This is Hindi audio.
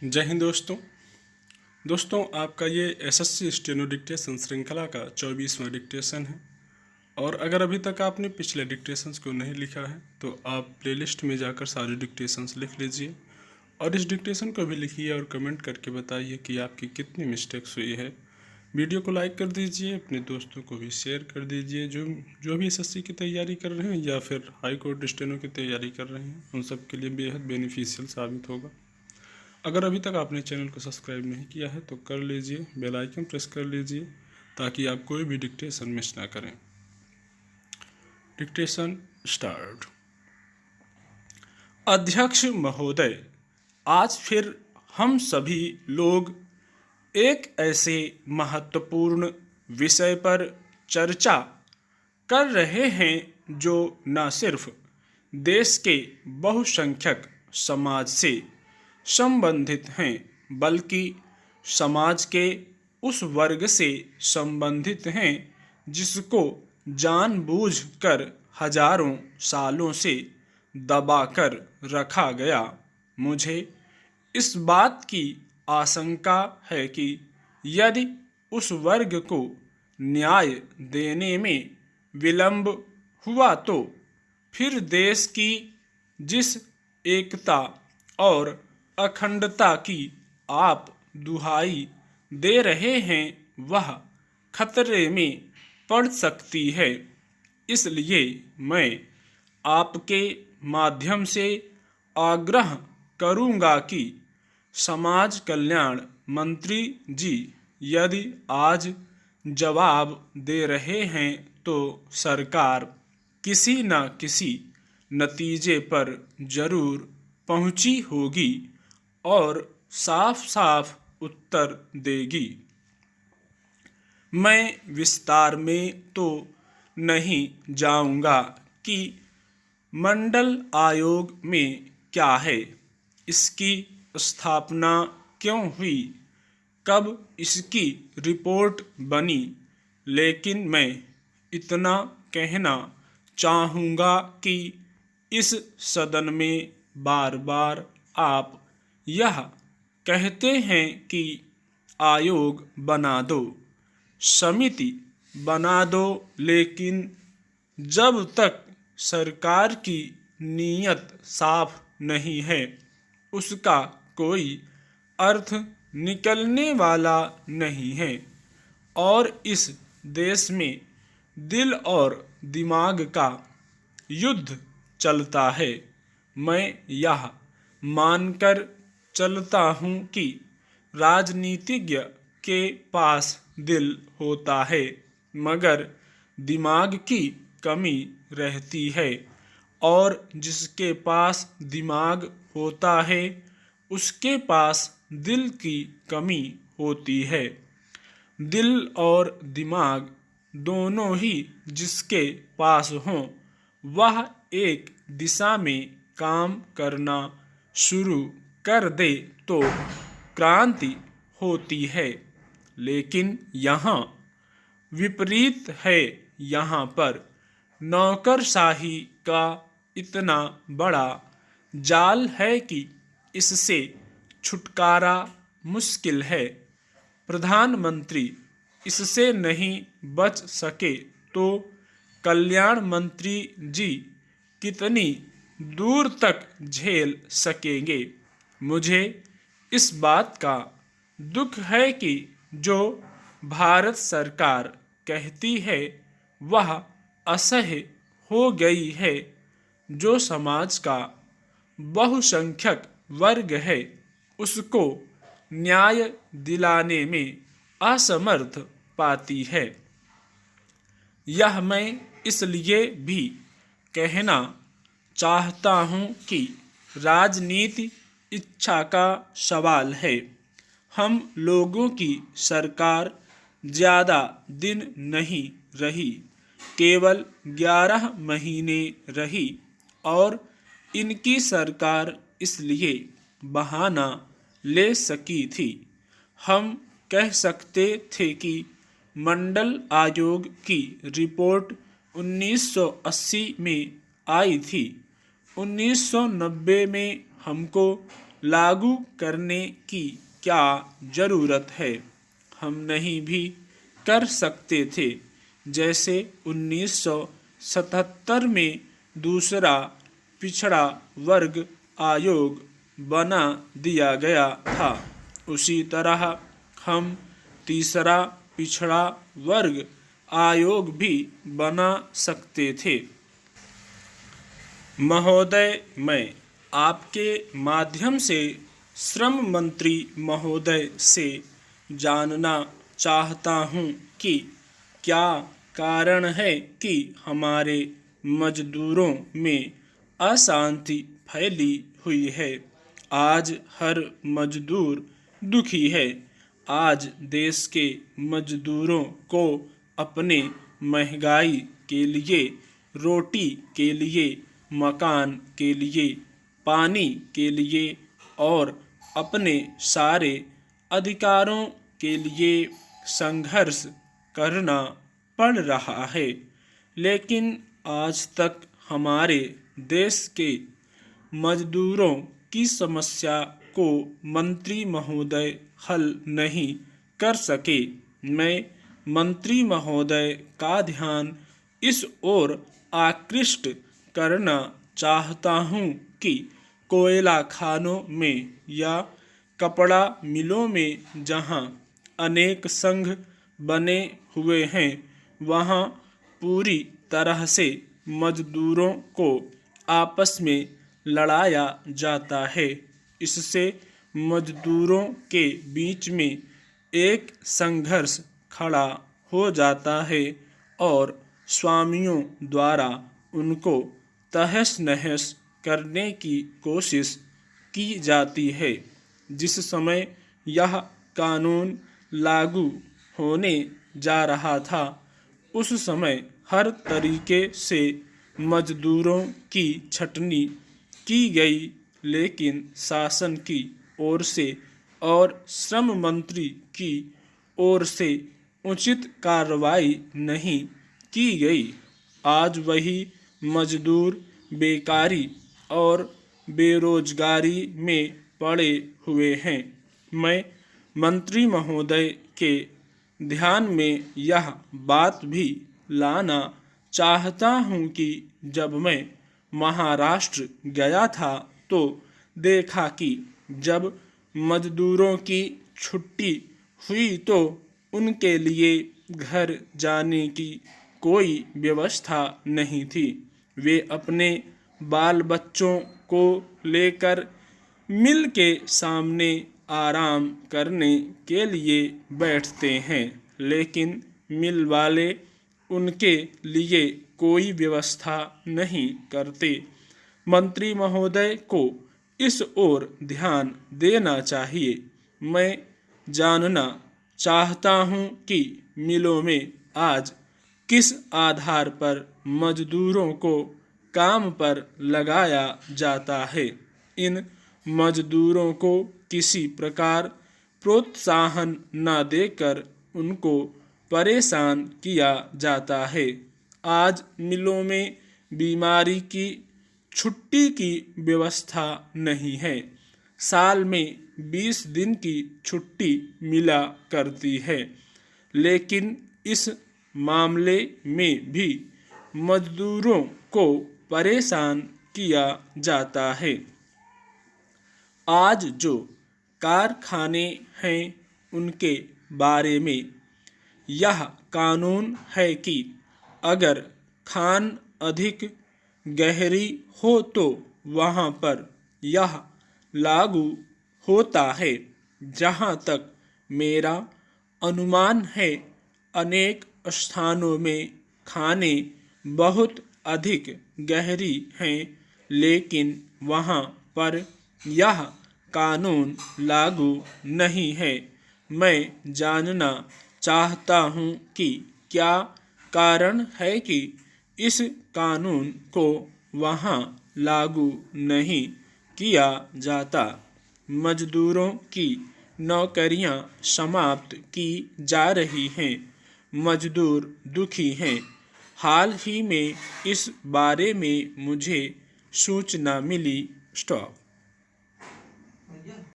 जय हिंद दोस्तों आपका ये एसएससी स्टेनो डिक्टेशन श्रृंखला का 24वां डिक्टेशन है। और अगर अभी तक आपने पिछले डिक्टेशंस को नहीं लिखा है तो आप प्लेलिस्ट में जाकर सारे डिक्टेशंस लिख लीजिए और इस डिक्टेशन को भी लिखिए और कमेंट करके बताइए कि आपकी कितनी मिस्टेक्स हुई है। वीडियो को लाइक कर दीजिए, अपने दोस्तों को भी शेयर कर दीजिए जो भी एसएससी की तैयारी कर रहे हैं या फिर हाई कोर्ट स्टेनो की तैयारी कर रहे हैं, उन सब के लिए बेहद बेनिफिशियल साबित होगा। अगर अभी तक आपने चैनल को सब्सक्राइब नहीं किया है तो कर लीजिए, बेल आइकन प्रेस कर लीजिए ताकि आप कोई भी डिक्टेशन मिस ना करें। Dictation start. अध्यक्ष महोदय, आज फिर हम सभी लोग एक ऐसे महत्वपूर्ण विषय पर चर्चा कर रहे हैं जो न सिर्फ देश के बहुसंख्यक समाज से संबंधित हैं बल्कि समाज के उस वर्ग से संबंधित हैं जिसको जानबूझकर हजारों सालों से दबाकर रखा गया। मुझे इस बात की आशंका है कि यदि उस वर्ग को न्याय देने में विलंब हुआ तो फिर देश की जिस एकता और अखंडता की आप दुहाई दे रहे हैं वह खतरे में पड़ सकती है। इसलिए मैं आपके माध्यम से आग्रह करूंगा कि समाज कल्याण मंत्री जी यदि आज जवाब दे रहे हैं तो सरकार किसी न किसी नतीजे पर जरूर पहुंची होगी और साफ साफ उत्तर देगी। मैं विस्तार में तो नहीं जाऊंगा कि मंडल आयोग में क्या है, इसकी स्थापना क्यों हुई, कब इसकी रिपोर्ट बनी, लेकिन मैं इतना कहना चाहूँगा कि इस सदन में बार बार आप यह कहते हैं कि आयोग बना दो, समिति बना दो, लेकिन जब तक सरकार की नीयत साफ नहीं है उसका कोई अर्थ निकलने वाला नहीं है और इस देश में दिल और दिमाग का युद्ध चलता है। मैं यह मानकर चलता हूँ कि राजनीतिज्ञ के पास दिल होता है मगर दिमाग की कमी रहती है और जिसके पास दिमाग होता है उसके पास दिल की कमी होती है। दिल और दिमाग दोनों ही जिसके पास हों वह एक दिशा में काम करना शुरू कर दे तो क्रांति होती है, लेकिन यहाँ विपरीत है। यहाँ पर नौकरशाही का इतना बड़ा जाल है कि इससे छुटकारा मुश्किल है। प्रधानमंत्री इससे नहीं बच सके तो कल्याण मंत्री जी कितनी दूर तक झेल सकेंगे। मुझे इस बात का दुख है कि जो भारत सरकार कहती है वह असह्य हो गई है। जो समाज का बहुसंख्यक वर्ग है उसको न्याय दिलाने में असमर्थ पाती है। यह मैं इसलिए भी कहना चाहता हूँ कि राजनीति इच्छा का सवाल है। हम लोगों की सरकार ज़्यादा दिन नहीं रही, केवल 11 महीने रही और इनकी सरकार इसलिए बहाना ले सकी थी। हम कह सकते थे कि मंडल आयोग की रिपोर्ट 1980 में आई थी। 1990 में हमको लागू करने की क्या ज़रूरत है? हम नहीं भी कर सकते थे, जैसे 1977 में दूसरा पिछड़ा वर्ग आयोग बना दिया गया था, उसी तरह हम तीसरा पिछड़ा वर्ग आयोग भी बना सकते थे। महोदय, मैं आपके माध्यम से श्रम मंत्री महोदय से जानना चाहता हूँ कि क्या कारण है कि हमारे मजदूरों में अशांति फैली हुई है। आज हर मजदूर दुखी है। आज देश के मजदूरों को अपने महंगाई के लिए, रोटी के लिए, मकान के लिए, पानी के लिए और अपने सारे अधिकारों के लिए संघर्ष करना पड़ रहा है, लेकिन आज तक हमारे देश के मजदूरों की समस्या को मंत्री महोदय हल नहीं कर सके। मैं मंत्री महोदय का ध्यान इस ओर आकृष्ट करना चाहता हूँ कि कोयला खानों में या कपड़ा मिलों में जहाँ अनेक संघ बने हुए हैं, वहाँ पूरी तरह से मजदूरों को आपस में लड़ाया जाता है। इससे मजदूरों के बीच में एक संघर्ष खड़ा हो जाता है और स्वामियों द्वारा उनको तहस नहस करने की कोशिश की जाती है। जिस समय यह कानून लागू होने जा रहा था, उस समय हर तरीके से मजदूरों की छटनी की गई, लेकिन शासन की ओर से और श्रम मंत्री की ओर से उचित कार्रवाई नहीं की गई। आज वही मजदूर बेकारी और बेरोजगारी में पड़े हुए हैं। मैं मंत्री महोदय के ध्यान में यह बात भी लाना चाहता हूँ कि जब मैं महाराष्ट्र गया था तो देखा कि जब मजदूरों की छुट्टी हुई तो उनके लिए घर जाने की कोई व्यवस्था नहीं थी। वे अपने बाल बच्चों को लेकर मिल के सामने आराम करने के लिए बैठते हैं, लेकिन मिल वाले उनके लिए कोई व्यवस्था नहीं करते। मंत्री महोदय को इस ओर ध्यान देना चाहिए। मैं जानना चाहता हूँ कि मिलों में आज किस आधार पर मजदूरों को काम पर लगाया जाता है। इन मजदूरों को किसी प्रकार प्रोत्साहन न देकर उनको परेशान किया जाता है। आज मिलों में बीमारी की छुट्टी की व्यवस्था नहीं है। साल में 20 दिन की छुट्टी मिला करती है, लेकिन इस मामले में भी मजदूरों को परेशान किया जाता है। आज जो कारखाने हैं उनके बारे में यह कानून है कि अगर खान अधिक गहरी हो तो वहाँ पर यह लागू होता है। जहाँ तक मेरा अनुमान है, अनेक स्थानों में खाने बहुत अधिक गहरी हैं, लेकिन वहाँ पर यह कानून लागू नहीं है। मैं जानना चाहता हूँ कि क्या कारण है कि इस कानून को वहाँ लागू नहीं किया जाता। मजदूरों की नौकरियां समाप्त की जा रही हैं। मजदूर दुखी हैं। हाल ही में इस बारे में मुझे सूचना मिली। स्टॉप।